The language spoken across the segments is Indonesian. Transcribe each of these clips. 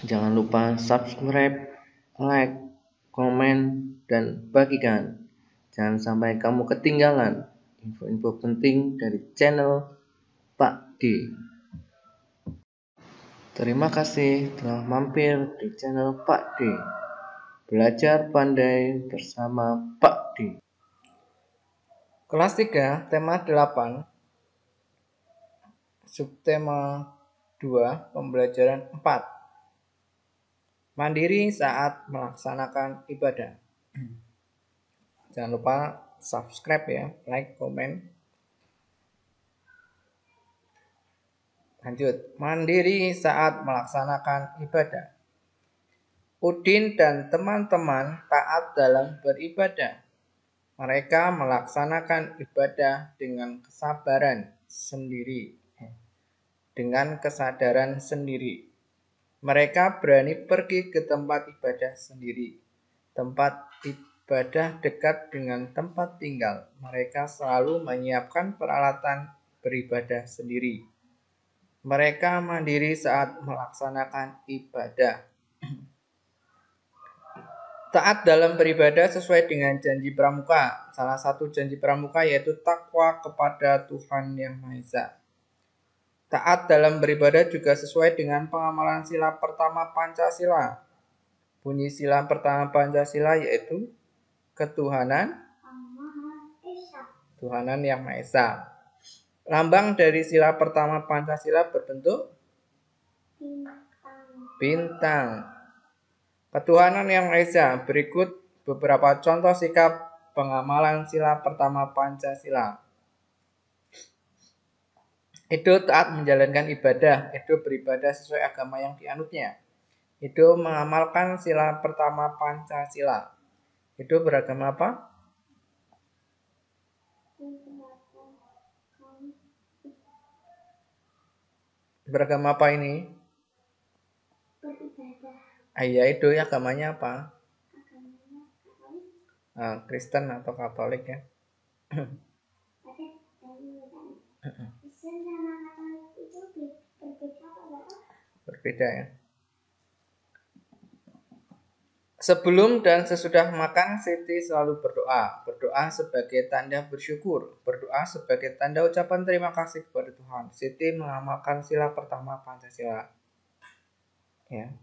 Jangan lupa subscribe, like, komen, dan bagikan. Jangan sampai kamu ketinggalan info-info penting dari channel Pak D. Terima kasih telah mampir di channel Pak D. Belajar pandai bersama Pak D. Kelas 3, tema 8, subtema 2, pembelajaran 4. Mandiri saat melaksanakan ibadah. Jangan lupa subscribe ya, like, komen. Lanjut, mandiri saat melaksanakan ibadah. Udin dan teman-teman taat dalam beribadah. Mereka melaksanakan ibadah dengan kesabaran sendiri, dengan kesadaran sendiri. Mereka berani pergi ke tempat ibadah sendiri. Tempat ibadah dekat dengan tempat tinggal. Mereka selalu menyiapkan peralatan beribadah sendiri. Mereka mandiri saat melaksanakan ibadah. Taat dalam beribadah sesuai dengan janji pramuka. Salah satu janji pramuka yaitu takwa kepada Tuhan Yang Maha Esa. Taat dalam beribadah juga sesuai dengan pengamalan sila pertama Pancasila. Bunyi sila pertama Pancasila yaitu ketuhanan Tuhanan Yang Maha Esa. Lambang dari sila pertama Pancasila berbentuk bintang. Ketuhanan Yang Maha Esa. Berikut beberapa contoh sikap pengamalan sila pertama Pancasila. Itu taat menjalankan ibadah. Itu beribadah sesuai agama yang dianutnya. Itu mengamalkan sila pertama Pancasila. Itu beragama apa? Beragama apa ini? Iya, itu ya, agamanya apa? Kristen atau Katolik ya. Berbeda ya. Sebelum dan sesudah makan, Siti selalu berdoa. Berdoa sebagai tanda bersyukur. Berdoa sebagai tanda ucapan terima kasih kepada Tuhan. Siti mengamalkan sila pertama Pancasila. Ya.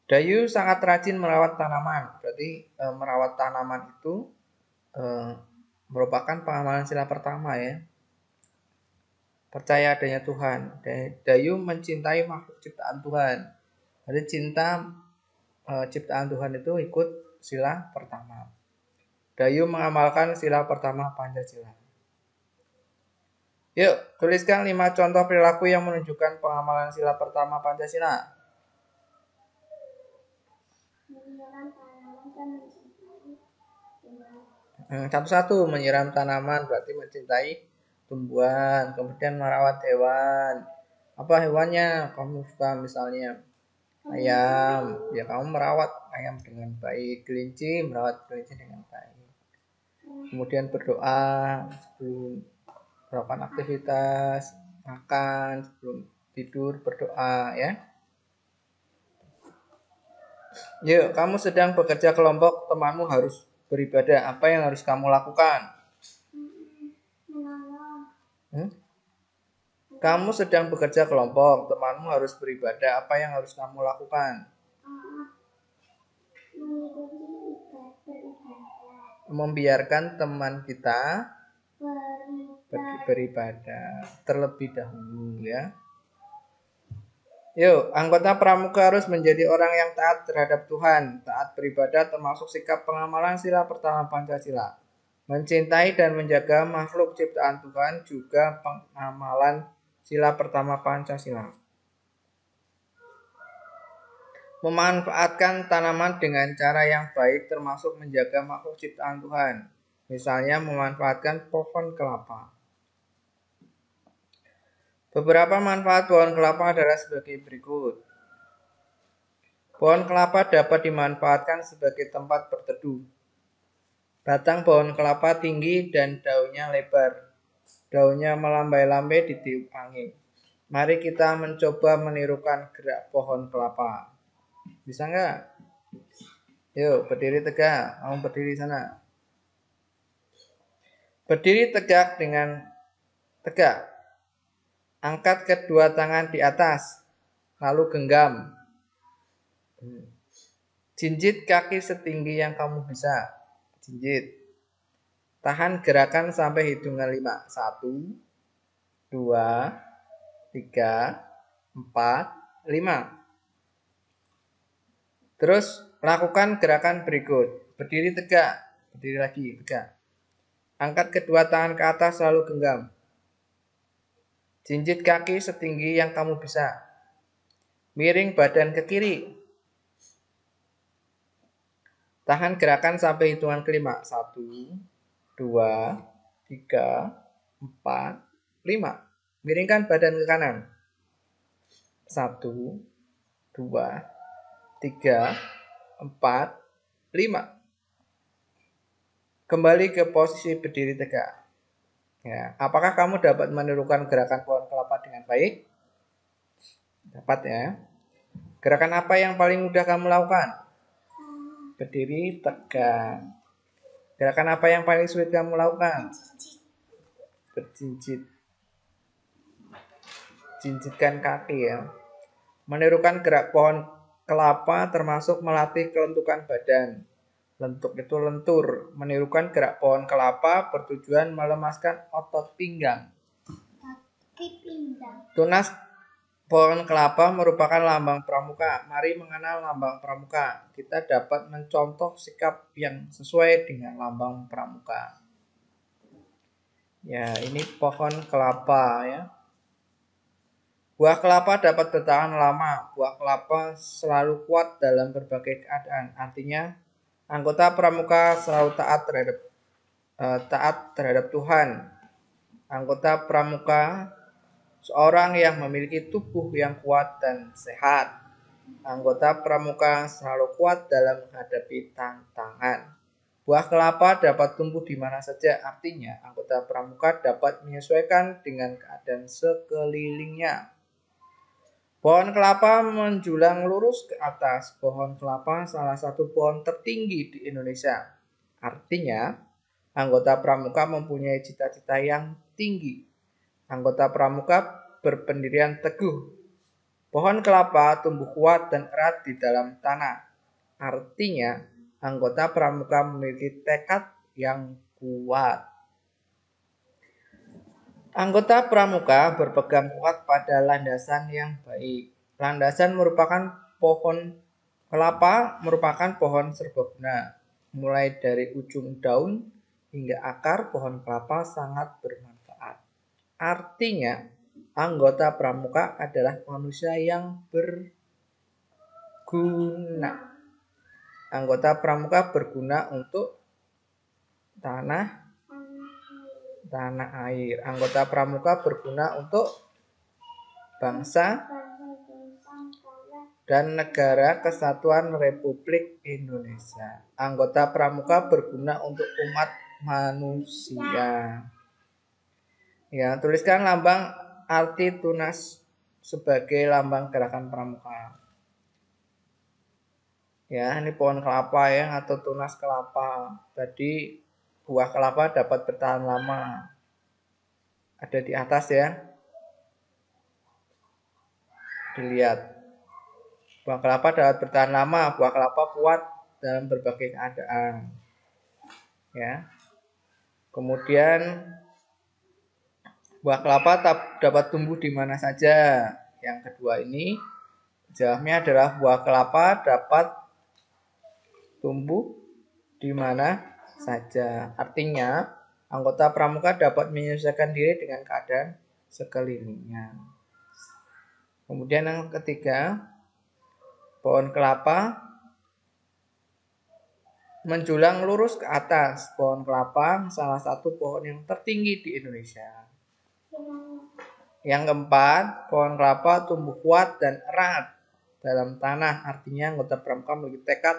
Dayu sangat rajin merawat tanaman. Berarti merawat tanaman itu merupakan pengamalan sila pertama ya. Percaya adanya Tuhan. Dayu mencintai makhluk ciptaan Tuhan. Jadi cinta ciptaan Tuhan itu ikut sila pertama. Dayu mengamalkan sila pertama Pancasila. Yuk, tuliskan 5 contoh perilaku yang menunjukkan pengamalan sila pertama Pancasila. Satu-satu, menyiram tanaman berarti mencintai tumbuhan. Kemudian merawat hewan. Apa hewannya? Kamu suka misalnya ayam, ya kamu merawat ayam dengan baik. Kelinci, merawat kelinci dengan baik. Kemudian berdoa sebelum melakukan aktivitas, makan, sebelum tidur berdoa ya. Yuk, kamu sedang bekerja kelompok, temanmu harus beribadah. Apa yang harus kamu lakukan? Kamu sedang bekerja kelompok, temanmu harus beribadah. Apa yang harus kamu lakukan? Membiarkan teman kita beribadah terlebih dahulu ya. Yuk, anggota pramuka harus menjadi orang yang taat terhadap Tuhan. Taat beribadah termasuk sikap pengamalan sila pertama Pancasila. Mencintai dan menjaga makhluk ciptaan Tuhan juga pengamalan sila pertama Pancasila. Memanfaatkan tanaman dengan cara yang baik termasuk menjaga makhluk ciptaan Tuhan. Misalnya memanfaatkan pohon kelapa. Beberapa manfaat pohon kelapa adalah sebagai berikut. Pohon kelapa dapat dimanfaatkan sebagai tempat berteduh. Batang pohon kelapa tinggi dan daunnya lebar. Daunnya melambai-lambai ditiup angin. Mari kita mencoba menirukan gerak pohon kelapa. Bisa nggak? Yuk, berdiri tegak. Kamu berdiri sana. Berdiri tegak dengan tegak. Angkat kedua tangan di atas. Lalu genggam. Jinjit kaki setinggi yang kamu bisa. Jinjit. Tahan gerakan sampai hitungan 5. 1, 2, 3, 4, 5. Terus lakukan gerakan berikut. Berdiri tegak. Berdiri lagi tegak. Angkat kedua tangan ke atas lalu genggam. Jinjit kaki setinggi yang kamu bisa. Miring badan ke kiri. Tahan gerakan sampai hitungan kelima. 1, 2, 3, 4, 5. Miringkan badan ke kanan. 1, 2, 3, 4, 5. Kembali ke posisi berdiri tegak. Ya, apakah kamu dapat menirukan gerakan pohon kelapa dengan baik? Dapat ya. Gerakan apa yang paling mudah kamu lakukan? Berdiri tegak. Gerakan apa yang paling sulit kamu lakukan? Berjinjit. Jinjitkan kaki ya. Menirukan gerak pohon kelapa termasuk melatih kelentukan badan. Lentuk itu lentur. Menirukan gerak pohon kelapa bertujuan melemaskan otot pinggang. Tunas pohon kelapa merupakan lambang pramuka. Mari mengenal lambang pramuka. Kita dapat mencontoh sikap yang sesuai dengan lambang pramuka. Ya, ini pohon kelapa ya. Buah kelapa dapat bertahan lama. Buah kelapa selalu kuat dalam berbagai keadaan. Artinya, anggota pramuka selalu taat terhadap Tuhan. Anggota pramuka seorang yang memiliki tubuh yang kuat dan sehat. Anggota pramuka selalu kuat dalam menghadapi tantangan. Buah kelapa dapat tumbuh di mana saja. Artinya, anggota pramuka dapat menyesuaikan dengan keadaan sekelilingnya. Pohon kelapa menjulang lurus ke atas. Pohon kelapa salah satu pohon tertinggi di Indonesia. Artinya, anggota pramuka mempunyai cita-cita yang tinggi. Anggota pramuka berpendirian teguh. Pohon kelapa tumbuh kuat dan erat di dalam tanah. Artinya, anggota pramuka memiliki tekad yang kuat. Anggota pramuka berpegang kuat pada landasan yang baik. Landasan merupakan pohon kelapa merupakan pohon serbaguna. Mulai dari ujung daun hingga akar pohon kelapa sangat bermanfaat. Artinya, anggota pramuka adalah manusia yang berguna. Anggota pramuka berguna untuk tanah air. Anggota pramuka berguna untuk bangsa dan negara kesatuan Republik Indonesia. Anggota pramuka berguna untuk umat manusia. Ya, tuliskan lambang arti tunas sebagai lambang gerakan pramuka. Ya, ini pohon kelapa ya atau tunas kelapa. Tadi buah kelapa dapat bertahan lama. Ada di atas ya. Dilihat. Buah kelapa dapat bertahan lama. Buah kelapa kuat dalam berbagai keadaan. Ya. Kemudian buah kelapa dapat tumbuh di mana saja. Yang kedua ini jawabnya adalah buah kelapa dapat tumbuh di mana saja. Artinya, anggota pramuka dapat menyesuaikan diri dengan keadaan sekelilingnya. Kemudian yang ketiga, pohon kelapa menjulang lurus ke atas. Pohon kelapa salah satu pohon yang tertinggi di Indonesia. Yang keempat, pohon kelapa tumbuh kuat dan erat dalam tanah. Artinya anggota pramuka memiliki tekad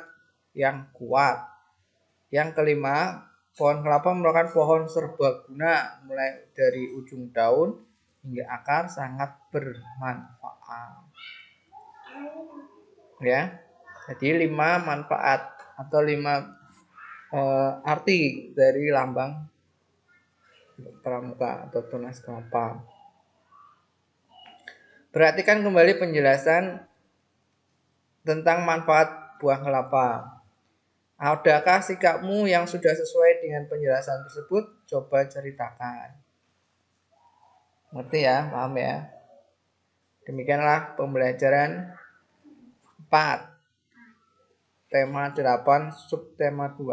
yang kuat. Yang kelima, pohon kelapa merupakan pohon serbaguna mulai dari ujung daun hingga akar sangat bermanfaat. Ya. Jadi 5 manfaat atau 5 arti dari lambang pramuka atau tunas kelapa. Perhatikan kembali penjelasan tentang manfaat buah kelapa. Adakah sikapmu yang sudah sesuai dengan penjelasan tersebut? Coba ceritakan. Ngerti ya? Paham ya? Demikianlah pembelajaran 4. Tema 8, subtema 2.